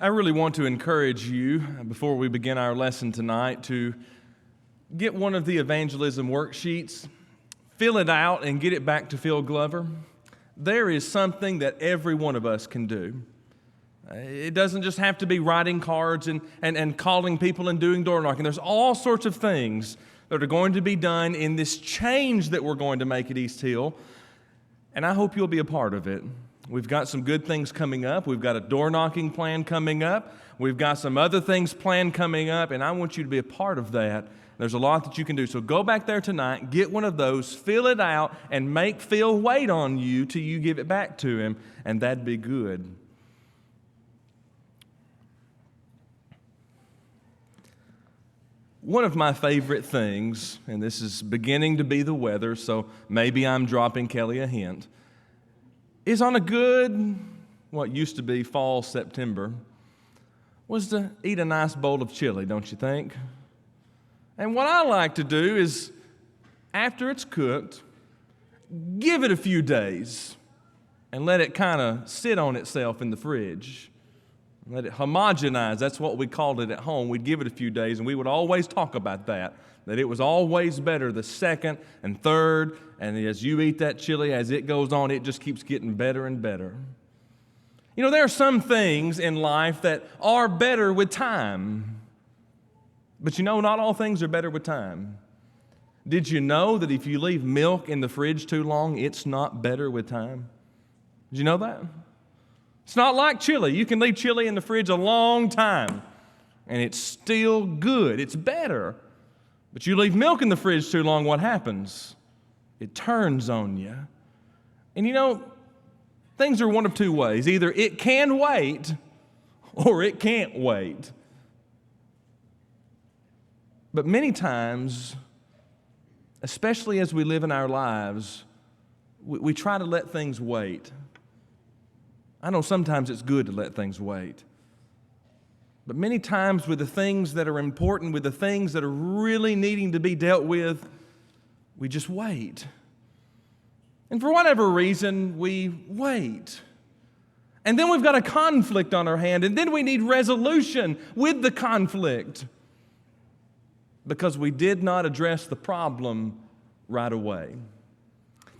I really want to encourage you, before we begin our lesson tonight, to get one of the evangelism worksheets, fill it out, and get it back to Phil Glover. There is something that every one of us can do. It doesn't just have to be writing cards and calling people and doing door knocking. There's all sorts of things that are going to be done in this change that we're going to make at East Hill, and I hope you'll be a part of it. We've got some good things coming up. We've got a door knocking plan coming up. We've got some other things planned coming up, and I want you to be a part of that. There's a lot that you can do. So go back there tonight, get one of those, fill it out, and make Phil wait on you till you give it back to him, and that'd be good. One of my favorite things, and this is beginning to be the weather, so maybe I'm dropping Kelly a hint, is on a good, what used to be fall September, was to eat a nice bowl of chili, don't you think? And what I like to do is, after it's cooked, give it a few days and let it kind of sit on itself in the fridge. Let it homogenize. That's what we called it at home. We'd give it a few days, and we would always talk about that it was always better the second and third, and as you eat that chili, as it goes on, it just keeps getting better and better. You know, there are some things in life that are better with time. But you know, not all things are better with time. Did you know that if you leave milk in the fridge too long, it's not better with time? Did you know that? It's not like chili. You can leave chili in the fridge a long time, and it's still good. It's better. But you leave milk in the fridge too long, what happens? It turns on you. And you know, things are one of two ways. Either it can wait, or it can't wait. But many times, especially as we live in our lives, we try to let things wait. I know sometimes it's good to let things wait. But many times with the things that are important, with the things that are really needing to be dealt with, we just wait. And for whatever reason, we wait. And then we've got a conflict on our hand, and then we need resolution with the conflict because we did not address the problem right away.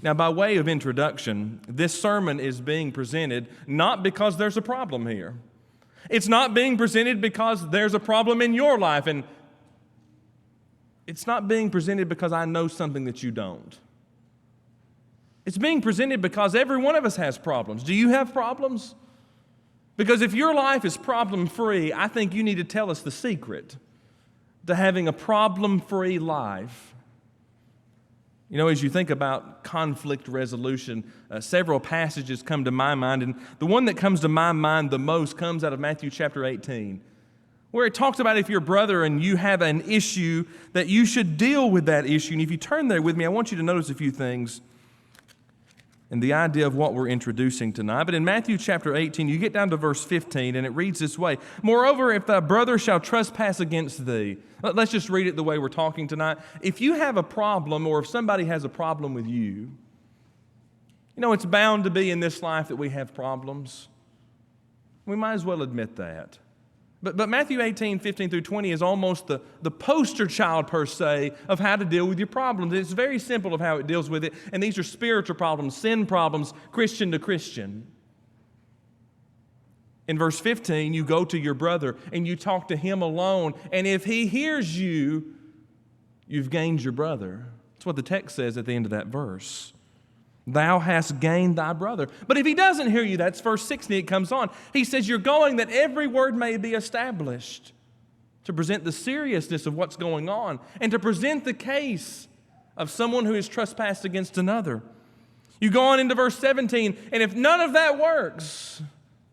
Now, by way of introduction, this sermon is being presented not because there's a problem here. It's not being presented because there's a problem in your life, and it's not being presented because I know something that you don't. It's being presented because every one of us has problems. Do you have problems? Because if your life is problem-free, I think you need to tell us the secret to having a problem-free life. You know, as you think about conflict resolution, several passages come to my mind, and the one that comes to my mind the most comes out of Matthew chapter 18, where it talks about if your brother and you have an issue, that you should deal with that issue. And if you turn there with me, I want you to notice a few things and the idea of what we're introducing tonight. But in Matthew chapter 18, you get down to verse 15, and it reads this way: "Moreover, if thy brother shall trespass against thee," let's just read it the way we're talking tonight. If you have a problem, or if somebody has a problem with you, you know, it's bound to be in this life that we have problems. We might as well admit that. But Matthew 18, 15 through 20 is almost the poster child, per se, of how to deal with your problems. It's very simple of how it deals with it, and these are spiritual problems, sin problems, Christian to Christian. In verse 15, you go to your brother and you talk to him alone, and if he hears you, you've gained your brother. That's what the text says at the end of that verse. Thou hast gained thy brother. But if he doesn't hear you, that's verse 16, it comes on. He says, you're going that every word may be established, to present the seriousness of what's going on and to present the case of someone who has trespassed against another. You go on into verse 17, and if none of that works,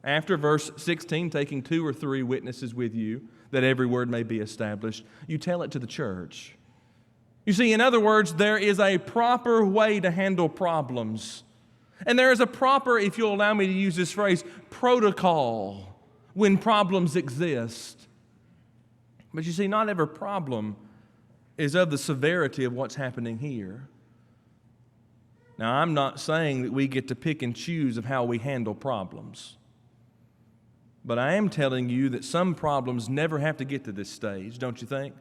after verse 16, taking 2 or 3 witnesses with you, that every word may be established, you tell it to the church. You see, in other words, there is a proper way to handle problems. And there is a proper, if you'll allow me to use this phrase, protocol when problems exist. But you see, not every problem is of the severity of what's happening here. Now, I'm not saying that we get to pick and choose of how we handle problems. But I am telling you that some problems never have to get to this stage, don't you think?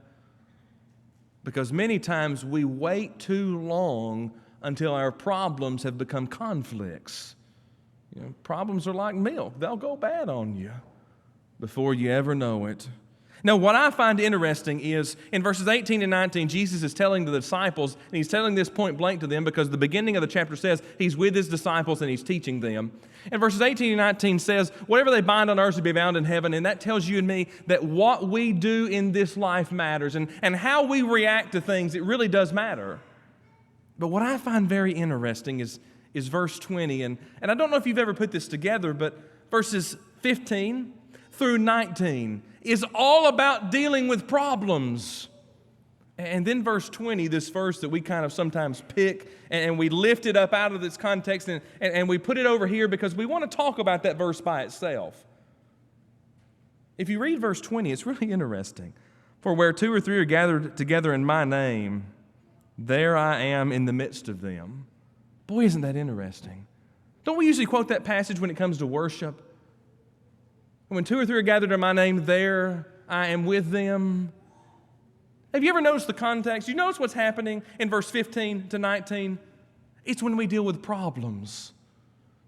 Because many times we wait too long until our problems have become conflicts. Problems are like milk. They'll go bad on you before you ever know it. Now, what I find interesting is in verses 18 and 19, Jesus is telling the disciples, and he's telling this point blank to them because the beginning of the chapter says he's with his disciples and he's teaching them. And verses 18 and 19 says, whatever they bind on earth will be bound in heaven. And that tells you and me that what we do in this life matters. And how we react to things, it really does matter. But what I find very interesting is verse 20. And I don't know if you've ever put this together, but verses 15 through 19 is all about dealing with problems. And then verse 20, this verse that we kind of sometimes pick and we lift it up out of its context and we put it over here because we want to talk about that verse by itself. If you read verse 20, it's really interesting. For where 2 or 3 are gathered together in my name, there I am in the midst of them. Boy, isn't that interesting. Don't we usually quote that passage when it comes to worship? When 2 or 3 are gathered in my name, there I am with them. Have you ever noticed the context? You notice what's happening in verse 15 to 19? It's when we deal with problems.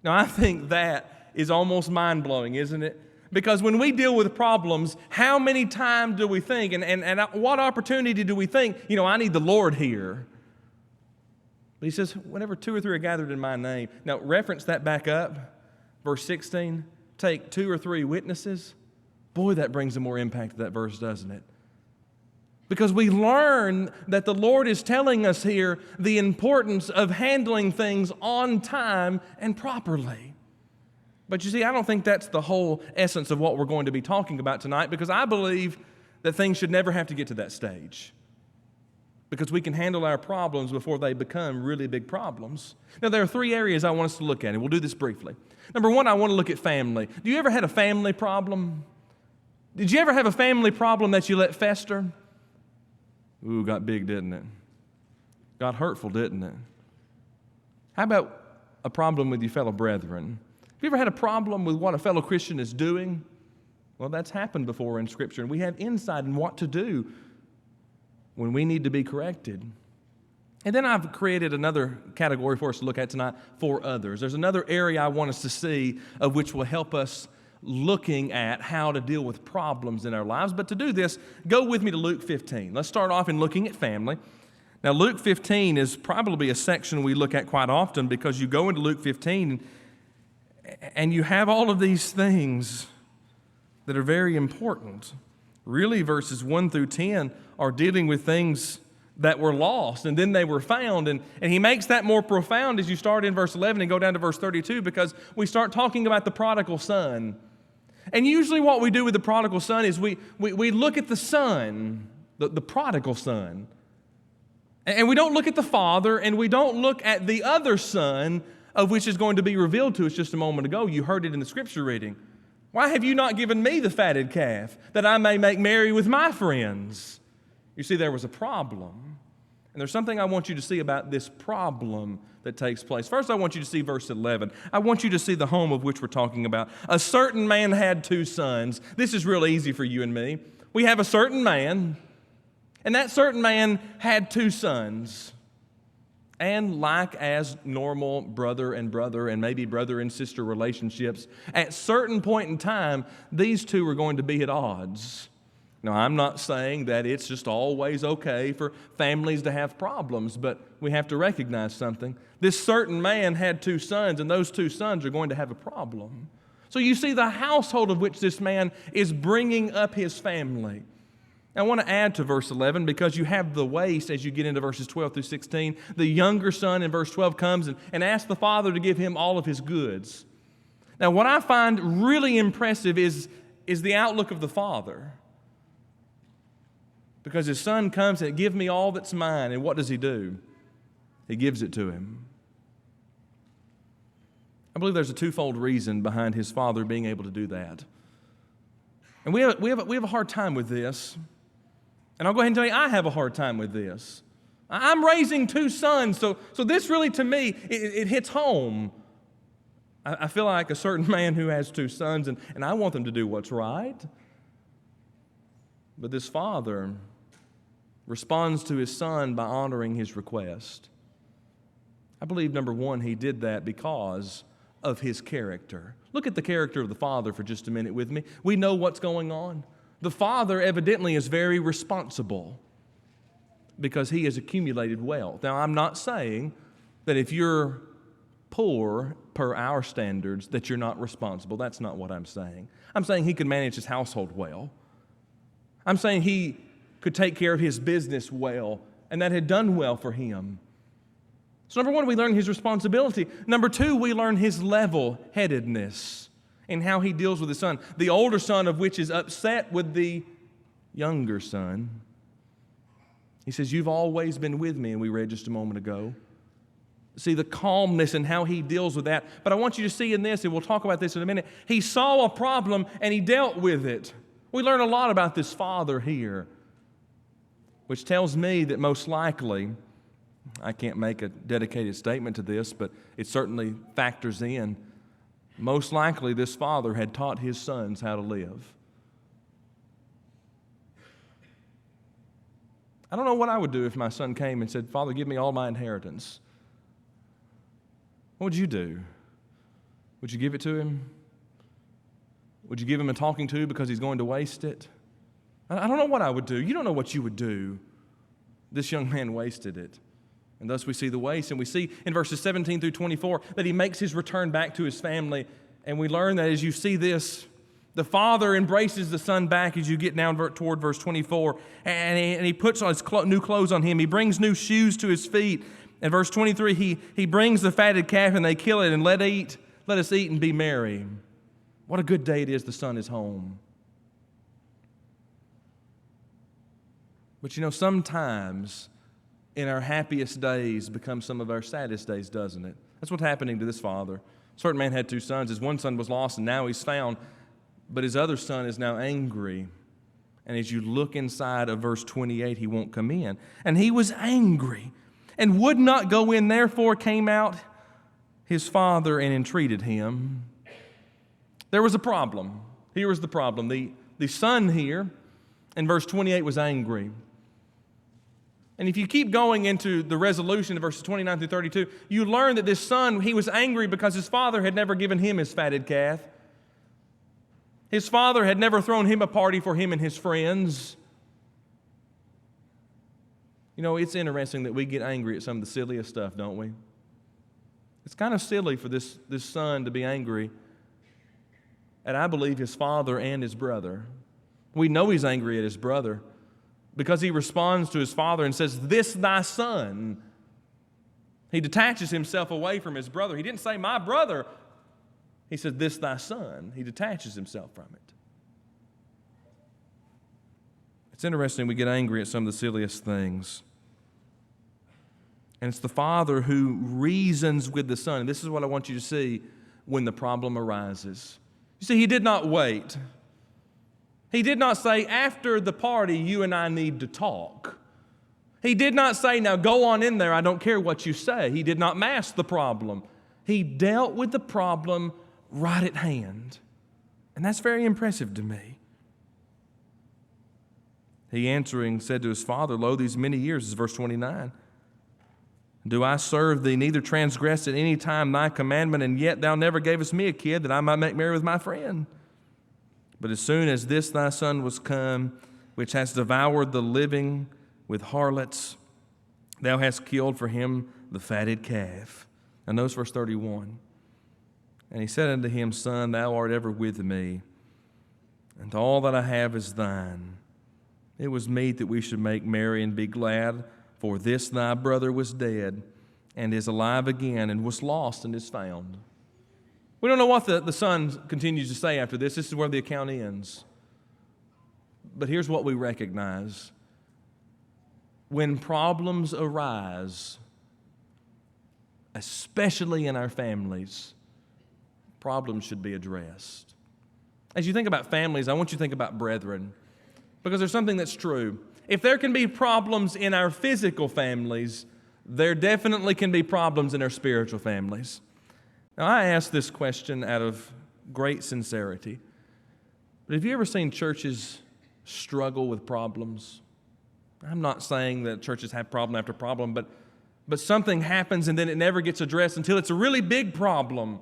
Now, I think that is almost mind-blowing, isn't it? Because when we deal with problems, how many times do we think, and what opportunity do we think, I need the Lord here? But he says, whenever 2 or 3 are gathered in my name. Now, reference that back up, verse 16. Take 2 or 3 witnesses. Boy, that brings a more impact to that verse, doesn't it? Because we learn that the Lord is telling us here the importance of handling things on time and properly. But you see, I don't think that's the whole essence of what we're going to be talking about tonight, because I believe that things should never have to get to that stage. Because we can handle our problems before they become really big problems. Now, there are 3 areas I want us to look at, and we'll do this briefly. Number 1, I want to look at family. Do you ever had a family problem? Did you ever have a family problem that you let fester? Ooh, got big, didn't it? Got hurtful, didn't it? How about a problem with your fellow brethren? Have you ever had a problem with what a fellow Christian is doing? Well, that's happened before in Scripture, and we have insight in what to do when we need to be corrected. And then I've created another category for us to look at tonight, for others. There's another area I want us to see of which will help us looking at how to deal with problems in our lives. But to do this, go with me to Luke 15. Let's start off in looking at family. Now, Luke 15 is probably a section we look at quite often because you go into Luke 15 and you have all of these things that are very important. Really, verses 1 through 10 are dealing with things that were lost, and then they were found. And he makes that more profound as you start in verse 11 and go down to verse 32, because we start talking about the prodigal son. And usually what we do with the prodigal son is we look at the son, the prodigal son, and we don't look at the father, and we don't look at the other son, of which is going to be revealed to us just a moment ago. You heard it in the scripture reading. Why have you not given me the fatted calf, that I may make merry with my friends? You see, there was a problem. And there's something I want you to see about this problem that takes place. First, I want you to see verse 11. I want you to see the home of which we're talking about. A certain man had 2 sons. This is real easy for you and me. We have a certain man, and that certain man had 2 sons. And like as normal brother and maybe brother and sister relationships, at a certain point in time, these 2 are going to be at odds. Now, I'm not saying that it's just always okay for families to have problems, but we have to recognize something. This certain man had 2 sons, and those 2 sons are going to have a problem. So you see the household of which this man is bringing up his family. I want to add to verse 11, because you have the waste as you get into verses 12 through 16. The younger son in verse 12 comes and asks the father to give him all of his goods. Now, what I find really impressive is the outlook of the father. Because his son comes and give me all that's mine. And what does he do? He gives it to him. I believe there's a twofold reason behind his father being able to do that. And we have a hard time with this. And I'll go ahead and tell you, I have a hard time with this. I'm raising 2 sons, so this really, to me, it hits home. I feel like a certain man who has two sons, and I want them to do what's right. But this father responds to his son by honoring his request. I believe, number one, he did that because of his character. Look at the character of the father for just a minute with me. We know what's going on. The father evidently is very responsible because he has accumulated wealth. Now, I'm not saying that if you're poor per our standards that you're not responsible. That's not what I'm saying. I'm saying he could manage his household well. I'm saying he could take care of his business well, and that had done well for him. So number one, we learn his responsibility. Number two, we learn his level-headedness in how he deals with his son. The older son of which is upset with the younger son. He says, "You've always been with me," and we read just a moment ago. See the calmness in how he deals with that. But I want you to see in this, and we'll talk about this in a minute, he saw a problem and he dealt with it. We learn a lot about this father here, which tells me that most likely, I can't make a dedicated statement to this, but it certainly factors in, most likely this father had taught his sons how to live. I don't know what I would do if my son came and said, "Father, give me all my inheritance." What would you do? Would you give it to him? Would you give him a talking to because he's going to waste it? I don't know what I would do. You don't know what you would do. This young man wasted it. And thus we see the waste. And we see in verses 17 through 24 that he makes his return back to his family. And we learn that as you see this, the father embraces the son back as you get down toward verse 24. And he puts on his new clothes on him. He brings new shoes to his feet. In verse 23, he brings the fatted calf and they kill it and let us eat and be merry. What a good day it is the son is home. But you know, sometimes in our happiest days become some of our saddest days, doesn't it? That's what's happening to this father. A certain man had two sons. His one son was lost and now he's found, but his other son is now angry. And as you look inside of verse 28, he won't come in. And he was angry and would not go in, therefore came out his father and entreated him. There was a problem. Here was the problem. The son here in verse 28 was angry. And if you keep going into the resolution of verses 29 through 32, you learn that this son, he was angry because his father had never given him his fatted calf. His father had never thrown him a party for him and his friends. You know, it's interesting that we get angry at some of the silliest stuff, don't we? It's kind of silly for this son to be angry at, I believe, his father and his brother. We know he's angry at his brother because he responds to his father and says, "This thy son." He detaches himself away from his brother. He didn't say, "My brother." He said, "This thy son." He detaches himself from it. It's interesting we get angry at some of the silliest things. And it's the father who reasons with the son. And this is what I want you to see when the problem arises. You see, he did not wait. He did not say, "After the party, you and I need to talk." He did not say, "Now go on in there, I don't care what you say." He did not mask the problem. He dealt with the problem right at hand. And that's very impressive to me. He answering said to his father, "Lo, these many years," this is verse 29, "do I serve thee, neither transgress at any time thy commandment, and yet thou never gavest me a kid that I might make merry with my friend. But as soon as this thy son was come, which has devoured the living with harlots, thou hast killed for him the fatted calf." Now notice verse 31. "And he said unto him, Son, thou art ever with me, and all that I have is thine. It was meet that we should make merry and be glad, for this thy brother was dead, and is alive again, and was lost, and is found." We don't know what the son continues to say after this. This is where the account ends. But here's what we recognize. When problems arise, especially in our families, problems should be addressed. As you think about families, I want you to think about brethren, because there's something that's true. If there can be problems in our physical families, there definitely can be problems in our spiritual families. Now, I ask this question out of great sincerity, but have you ever seen churches struggle with problems? I'm not saying that churches have problem after problem, but something happens and then it never gets addressed until it's a really big problem.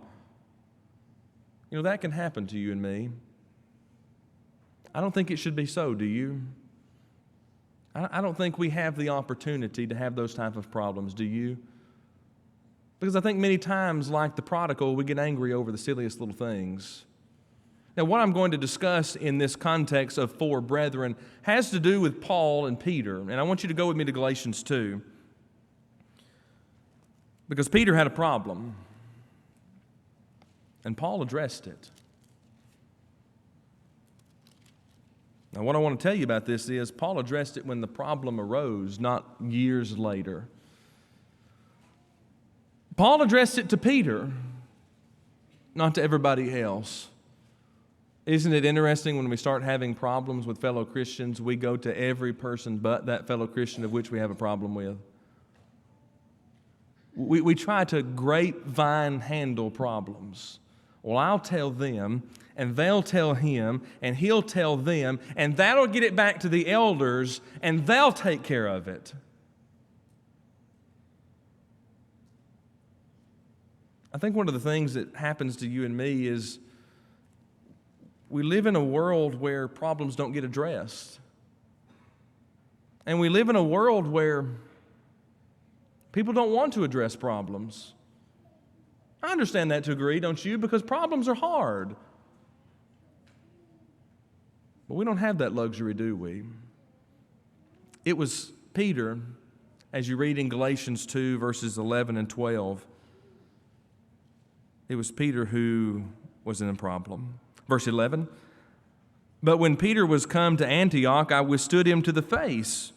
You know, that can happen to you and me. I don't think it should be so, do you? I don't think we have the opportunity to have those type of problems, do you? Because I think many times, like the prodigal, we get angry over the silliest little things. Now, what I'm going to discuss in this context of four brethren has to do with Paul and Peter. And I want you to go with me to Galatians 2. Because Peter had a problem. And Paul addressed it. Now, what I want to tell you about this is Paul addressed it when the problem arose, not years later. Paul addressed it to Peter, not to everybody else. Isn't it interesting when we start having problems with fellow Christians, we go to every person but that fellow Christian of which we have a problem with? We try to grapevine handle problems. Well, I'll tell them, and they'll tell him, and he'll tell them, and that'll get it back to the elders, and they'll take care of it. I think one of the things that happens to you and me is we live in a world where problems don't get addressed. And we live in a world where people don't want to address problems. I understand that to a degree, don't you? Because problems are hard. But we don't have that luxury, do we? It was Peter, as you read in Galatians 2, verses 11 and 12, it was Peter who was in a problem. Verse 11, but when Peter was come to Antioch, I withstood him to the face,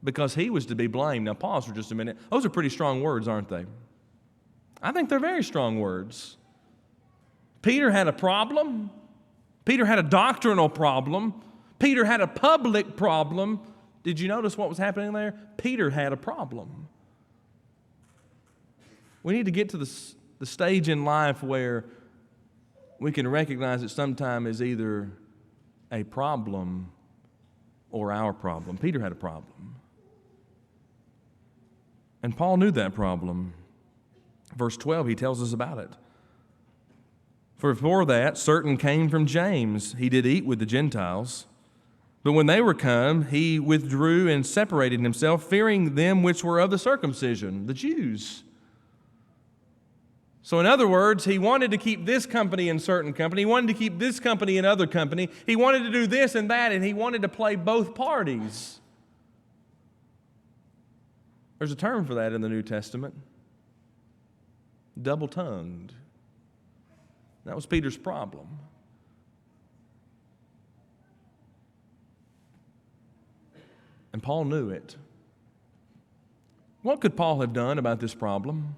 because he was to be blamed. Now pause for just a minute. Those are pretty strong words, aren't they? I think they're very strong words. Peter had a problem. Peter had a doctrinal problem. Peter had a public problem. Did you notice what was happening there? Peter had a problem. We need to get to the stage in life where we can recognize that sometimes is either a problem or our problem. Peter had a problem. And Paul knew that problem. Verse 12, he tells us about it. For before that, certain came from James. He did eat with the Gentiles. But when they were come, he withdrew and separated himself, fearing them which were of the circumcision, the Jews. So in other words, he wanted to keep this company in certain company. He wanted to keep this company in other company. He wanted to do this and that, and he wanted to play both parties. There's a term for that in the New Testament. Double-tongued. That was Peter's problem. And Paul knew it. What could Paul have done about this problem?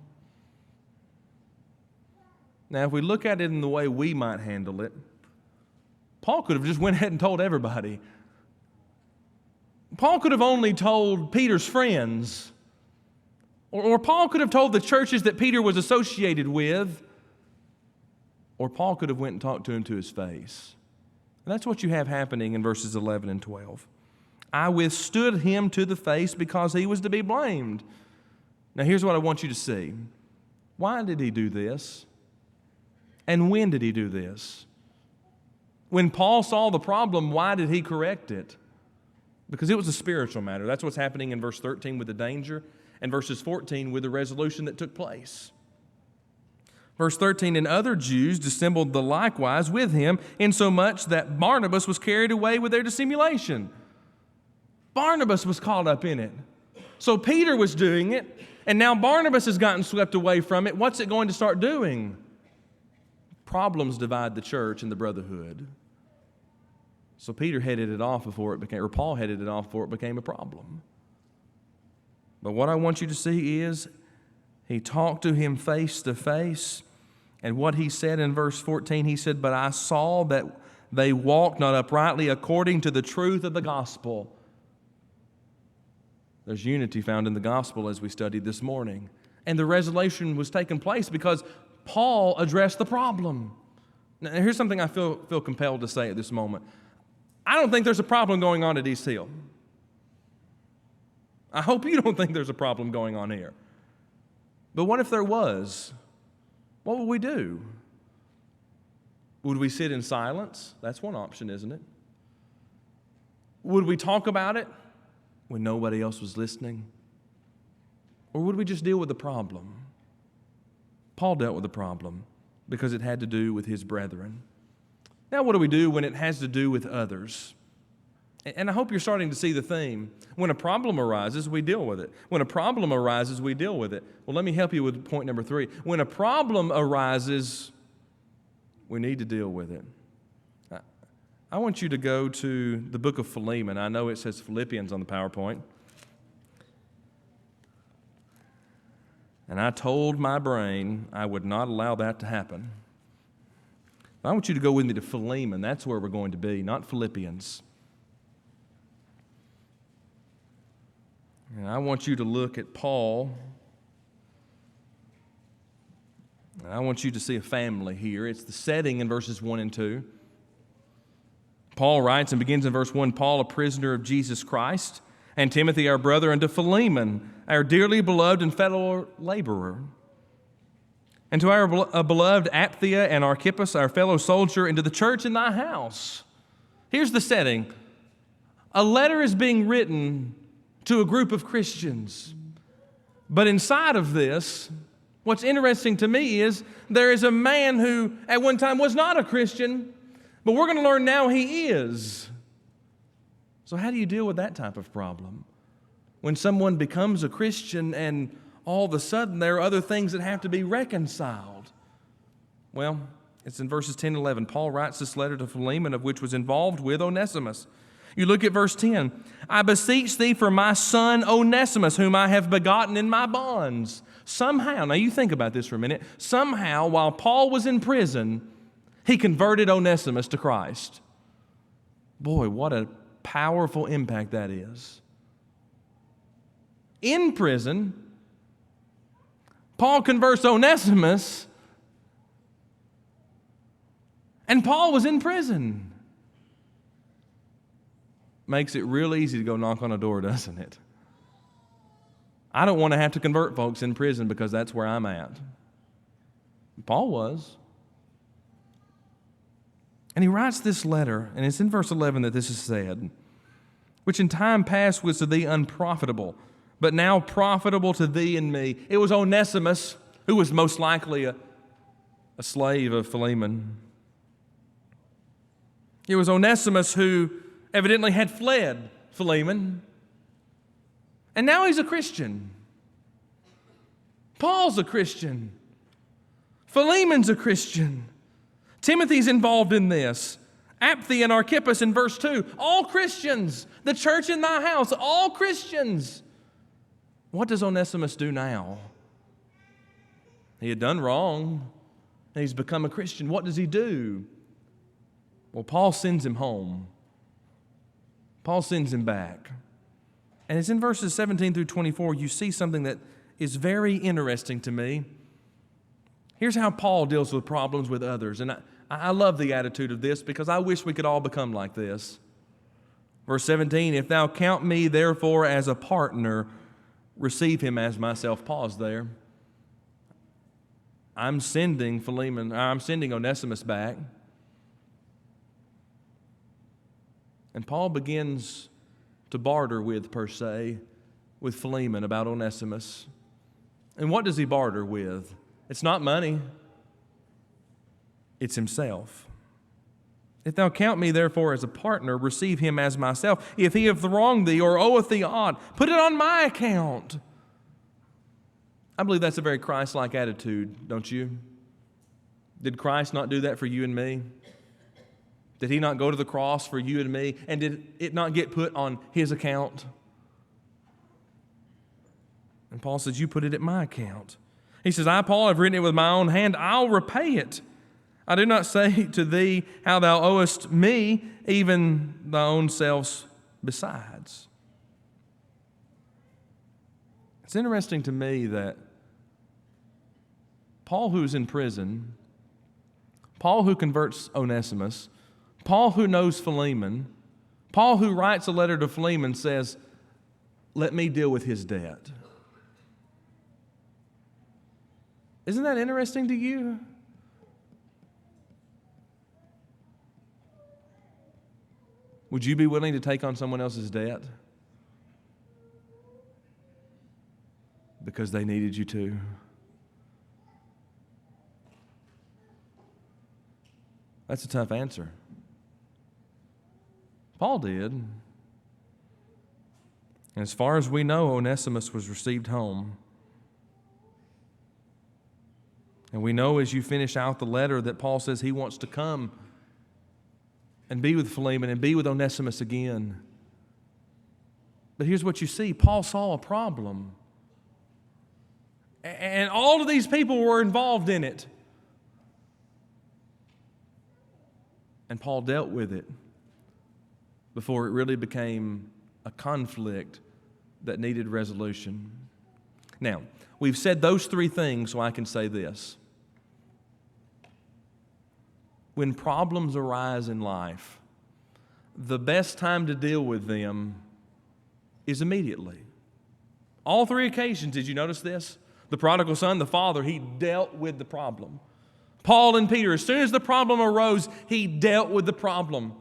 Now, if we look at it in the way we might handle it, Paul could have just went ahead and told everybody. Paul could have only told Peter's friends. Or Paul could have told the churches that Peter was associated with. Or Paul could have went and talked to him to his face. And that's what you have happening in verses 11 and 12. I withstood him to the face because he was to be blamed. Now here's what I want you to see. Why did he do this? And when did he do this? When Paul saw the problem, why did he correct it? Because it was a spiritual matter. That's what's happening in verse 13 with the danger, and verses 14 with the resolution that took place. Verse 13, and other Jews dissembled the likewise with him, insomuch that Barnabas was carried away with their dissimulation. Barnabas was caught up in it. So Peter was doing it, and now Barnabas has gotten swept away from it. What's it going to start doing? Problems divide the church and the brotherhood. So Peter headed it off before it became, or Paul headed it off before it became a problem. But what I want you to see is he talked to him face to face, and what he said in verse 14, he said, but I saw that they walked not uprightly according to the truth of the gospel. There's unity found in the gospel as we studied this morning. And the resolution was taking place because Paul addressed the problem. Now, here's something I feel compelled to say at this moment. I don't think there's a problem going on at East Hill. I hope you don't think there's a problem going on here. But what if there was? What would we do? Would we sit in silence? That's one option, isn't it? Would we talk about it when nobody else was listening? Or would we just deal with the problem? Paul dealt with the problem because it had to do with his brethren. Now, what do we do when it has to do with others? And I hope you're starting to see the theme. When a problem arises, we deal with it. When a problem arises, we deal with it. Well, let me help you with point number 3. When a problem arises, we need to deal with it. I want you to go to the book of Philemon. I know it says Philippians on the PowerPoint. And I told my brain I would not allow that to happen. I want you to go with me to Philemon. That's where we're going to be, not Philippians. And I want you to look at Paul. And I want you to see a family here. It's the setting in verses 1 and 2. Paul writes and begins in verse 1, Paul, a prisoner of Jesus Christ, and Timothy, our brother, and to Philemon, our dearly beloved and fellow laborer, and to our beloved Apphia and Archippus, our fellow soldier, and to the church in thy house. Here's the setting. A letter is being written to a group of Christians. But inside of this, what's interesting to me is there is a man who at one time was not a Christian, but we're going to learn now he is. So how do you deal with that type of problem? When someone becomes a Christian and all of a sudden there are other things that have to be reconciled. Well, it's in verses 10 and 11. Paul writes this letter to Philemon, of which was involved with Onesimus. You look at verse 10. I beseech thee for my son Onesimus, whom I have begotten in my bonds. Somehow, now you think about this for a minute, somehow while Paul was in prison, he converted Onesimus to Christ. Boy, what a powerful impact that is. In prison, Paul converts Onesimus, and Paul was in prison. Makes it real easy to go knock on a door, doesn't it? I don't want to have to convert folks in prison because that's where I'm at. Paul was. And he writes this letter, and it's in verse 11 that this is said, which in time past was to thee unprofitable, but now profitable to thee and me. It was Onesimus, who was most likely a slave of Philemon. It was Onesimus who evidently had fled Philemon, and now he's a Christian. Paul's a Christian. Philemon's a Christian. Timothy's involved in this. Apphia and Archippus in verse 2, all Christians. The church in thy house, all Christians. What does Onesimus do now? He had done wrong, and he's become a Christian. What does he do? Well, Paul sends him home. Paul sends him back. And it's in verses 17 through 24, you see something that is very interesting to me. Here's how Paul deals with problems with others. And I love the attitude of this because I wish we could all become like this. Verse 17, if thou count me therefore as a partner, receive him as myself. Pause there. I'm sending Onesimus back. And Paul begins to barter with Philemon about Onesimus. And what does he barter with? It's not money. It's himself. If thou count me therefore as a partner, receive him as myself. If he hath wronged thee or oweth thee aught, put it on my account. I believe that's a very Christ-like attitude, don't you? Did Christ not do that for you and me? Did he not go to the cross for you and me? And did it not get put on his account? And Paul says, you put it at my account. He says, I, Paul, have written it with my own hand. I'll repay it. I do not say to thee how thou owest me, even thy own selves besides. It's interesting to me that Paul who's in prison, Paul who converts Onesimus, Paul who knows Philemon, Paul who writes a letter to Philemon says, let me deal with his debt. Isn't that interesting to you? Would you be willing to take on someone else's debt? Because they needed you to. That's a tough answer. Paul did. And as far as we know, Onesimus was received home. And we know as you finish out the letter that Paul says he wants to come and be with Philemon and be with Onesimus again. But here's what you see. Paul saw a problem. And all of these people were involved in it. And Paul dealt with it before it really became a conflict that needed resolution. Now, we've said those three things, so I can say this. When problems arise in life, the best time to deal with them is immediately. All three occasions, did you notice this? The prodigal son, the father, he dealt with the problem. Paul and Peter, as soon as the problem arose, he dealt with the problem.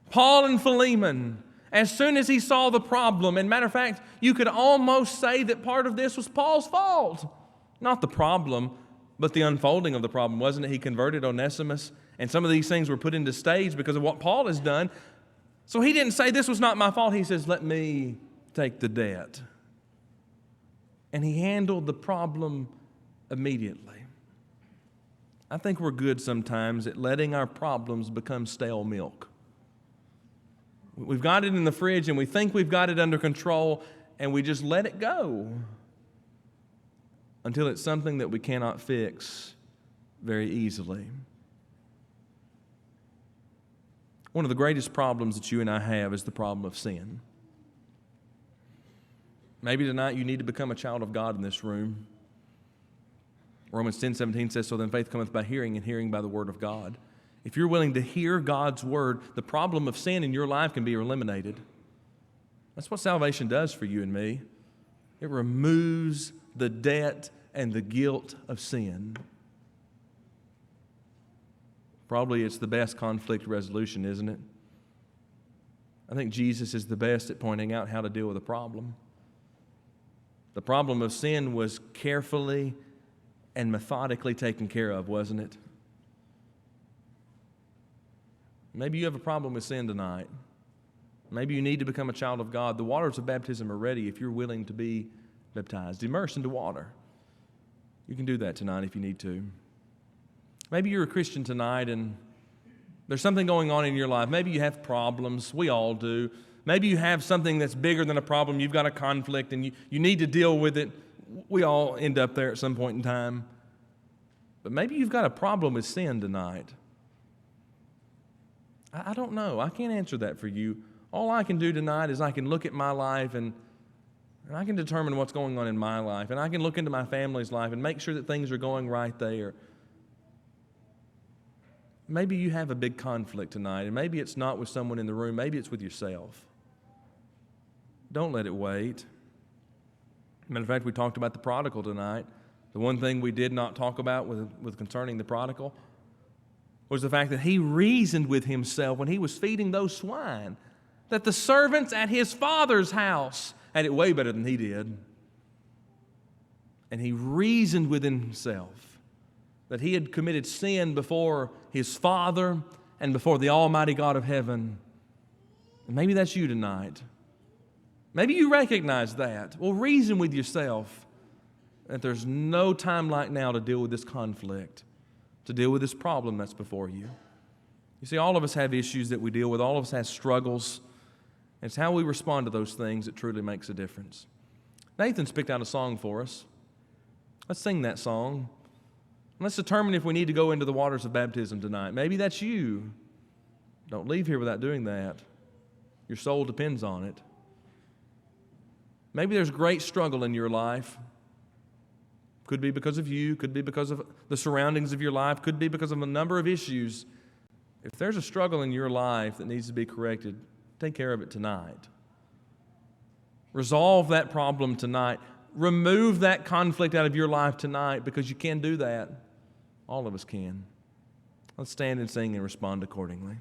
Paul and Philemon, as soon as he saw the problem, and matter of fact, you could almost say that part of this was Paul's fault. Not the problem, but the unfolding of the problem, wasn't it? He converted Onesimus, and some of these things were put into stage because of what Paul has done. So he didn't say, this was not my fault. He says, let me take the debt. And he handled the problem immediately. I think we're good sometimes at letting our problems become stale milk. We've got it in the fridge and we think we've got it under control and we just let it go until it's something that we cannot fix very easily. One of the greatest problems that you and I have is the problem of sin. Maybe tonight you need to become a child of God in this room. Romans 10:17 says, so then faith cometh by hearing, and hearing by the word of God. If you're willing to hear God's word, the problem of sin in your life can be eliminated. That's what salvation does for you and me. It removes the debt and the guilt of sin. Probably it's the best conflict resolution, isn't it? I think Jesus is the best at pointing out how to deal with a problem. The problem of sin was carefully and methodically taken care of, wasn't it? Maybe you have a problem with sin tonight. Maybe you need to become a child of God. The waters of baptism are ready if you're willing to be baptized, immersed into water. You can do that tonight if you need to. Maybe you're a Christian tonight and there's something going on in your life. Maybe you have problems. We all do. Maybe you have something that's bigger than a problem. You've got a conflict and you need to deal with it. We all end up there at some point in time. But maybe you've got a problem with sin tonight. I don't know. I can't answer that for you. All I can do tonight is I can look at my life and I can determine what's going on in my life. And I can look into my family's life and make sure that things are going right there. Maybe you have a big conflict tonight, and maybe it's not with someone in the room. Maybe it's with yourself. Don't let it wait. Matter of fact, we talked about the prodigal tonight. The one thing we did not talk about with concerning the prodigal was the fact that he reasoned with himself when he was feeding those swine that the servants at his father's house had it way better than he did. And he reasoned within himself that he had committed sin before his Father and before the Almighty God of heaven. And maybe that's you tonight. Maybe you recognize that. Well, reason with yourself that there's no time like now to deal with this conflict, to deal with this problem that's before you. You see, all of us have issues that we deal with. All of us have struggles. It's how we respond to those things that truly makes a difference. Nathan's picked out a song for us. Let's sing that song. Let's determine if we need to go into the waters of baptism tonight. Maybe that's you. Don't leave here without doing that. Your soul depends on it. Maybe there's great struggle in your life. Could be because of you, could be because of the surroundings of your life, could be because of a number of issues. If there's a struggle in your life that needs to be corrected, take care of it tonight. Resolve that problem tonight. Remove that conflict out of your life tonight, because you can do that. All of us can. Let's stand and sing and respond accordingly.